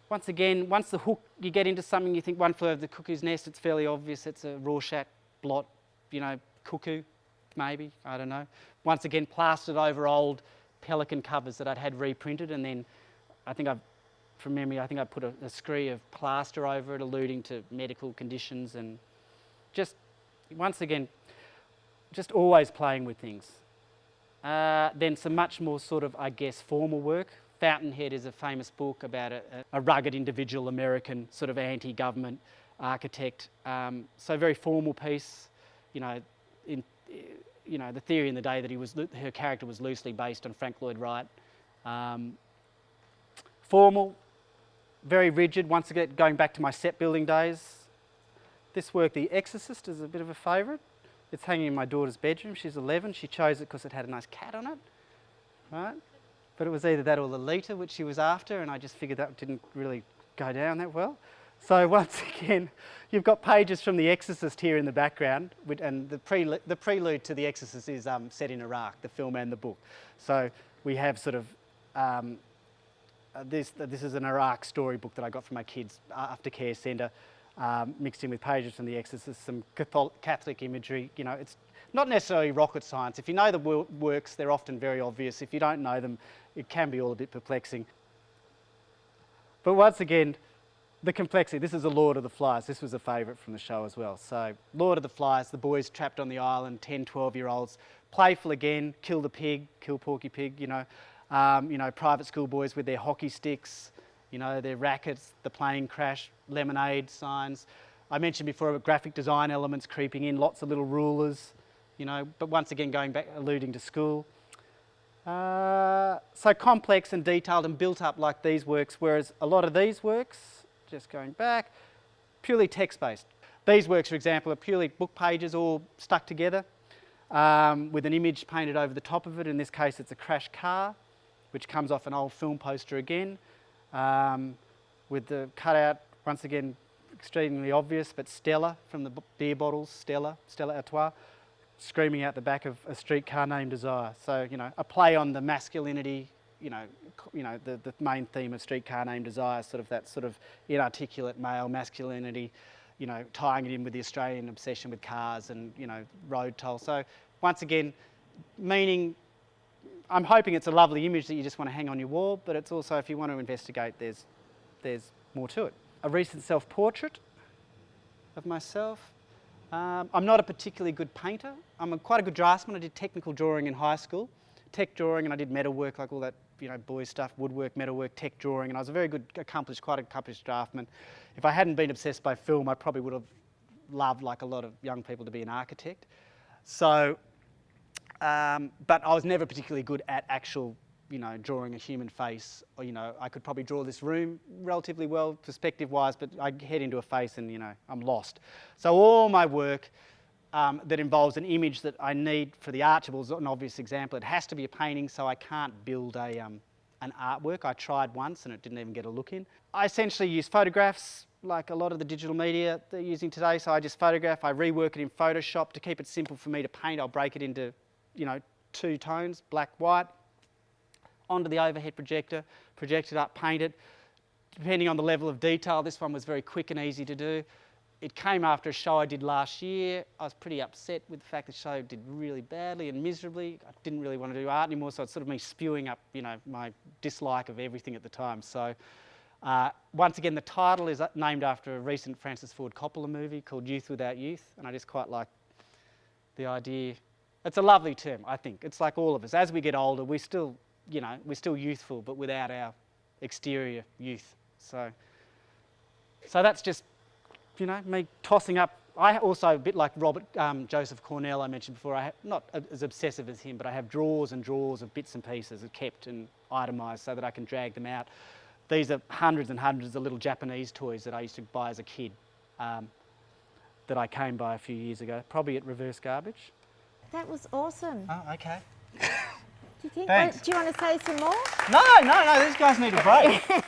Once again, once the hook, you get into something, you think One Flew Over the Cuckoo's Nest, it's fairly obvious it's a Rorschach blot, you know, cuckoo, maybe, I don't know. Once again, plastered over old Pelican covers that I'd had reprinted, and then I think from memory, I think I put a scree of plaster over it, alluding to medical conditions, and just, once again, just always playing with things. Then some much more sort of, I guess, formal work. Fountainhead is a famous book about a rugged individual American sort of anti-government architect. So very formal piece, you know, the theory in the day that her character was loosely based on Frank Lloyd Wright. Formal, very rigid. Once again, going back to my set building days. This work, The Exorcist, is a bit of a favourite. It's hanging in my daughter's bedroom. She's 11. She chose it because it had a nice cat on it, right? But it was either that or Lolita, which she was after, and I just figured that didn't really go down that well. So once again, you've got pages from The Exorcist here in the background, and the prelude to The Exorcist is set in Iraq, the film and the book. So we have sort of, this is an Iraq storybook that I got from my kids' aftercare centre, mixed in with pages from The Exorcist, some Catholic imagery. You know, it's not necessarily rocket science. If you know the works, they're often very obvious. If you don't know them, it can be all a bit perplexing. But once again, the complexity. This is a Lord of the Flies. This was a favourite from the show as well. So Lord of the Flies, the boys trapped on the island, 10, 12-year-olds, playful again, kill the pig, kill Porky Pig, you know, private school boys with their hockey sticks, you know, their rackets, the plane crash, lemonade signs. I mentioned before graphic design elements creeping in, lots of little rulers, you know, but once again going back, alluding to school. So complex and detailed and built up like these works, whereas a lot of these works, just going back, purely text-based. These works, for example, are purely book pages all stuck together with an image painted over the top of it. In this case, it's a crashed car, which comes off an old film poster again, with the cutout, once again, extremely obvious, but Stella from the beer bottles, Stella Artois, screaming out the back of A Streetcar Named Desire. So, you know, a play on the masculinity, the main theme of Streetcar Named Desire, sort of that sort of inarticulate male masculinity, you know, tying it in with the Australian obsession with cars and, you know, road toll. So once again, meaning, I'm hoping it's a lovely image that you just want to hang on your wall, but it's also, if you want to investigate, there's more to it. A recent self-portrait of myself. I'm not a particularly good painter. I'm quite a good draftsman. I did technical drawing in high school, tech drawing, and I did metalwork, like all that, you know, boys stuff, woodwork, metalwork, tech drawing, and I was a very good, quite accomplished draftsman. If I hadn't been obsessed by film, I probably would have loved, like a lot of young people, to be an architect. So, but I was never particularly good at actual, you know, drawing a human face, or, you know, I could probably draw this room relatively well, perspective-wise, but I head into a face and, you know, I'm lost. So all my work that involves an image that I need for the artable is an obvious example. It has to be a painting, so I can't build an artwork. I tried once and it didn't even get a look in. I essentially use photographs, like a lot of the digital media they're using today, so I just photograph, I rework it in Photoshop. To keep it simple for me to paint, I'll break it into, you know, 2 tones, black, white, onto the overhead projector, project it up, paint it. Depending on the level of detail, this one was very quick and easy to do. It came after a show I did last year. I was pretty upset with the fact the show did really badly and miserably. I didn't really want to do art anymore, so it's sort of me spewing up, you know, my dislike of everything at the time. So once again, the title is named after a recent Francis Ford Coppola movie called Youth Without Youth, and I just quite like the idea. It's a lovely term, I think. It's like all of us. As we get older, we still, you know, we're still youthful, but without our exterior youth. So that's just, you know, me tossing up. I also, a bit like Robert Joseph Cornell I mentioned before, not as obsessive as him, but I have drawers and drawers of bits and pieces kept and itemised so that I can drag them out. These are hundreds and hundreds of little Japanese toys that I used to buy as a kid that I came by a few years ago, probably at Reverse Garbage. That was awesome. Oh, okay. Do you think? Thanks. Do you want to say some more? No, these guys need a break.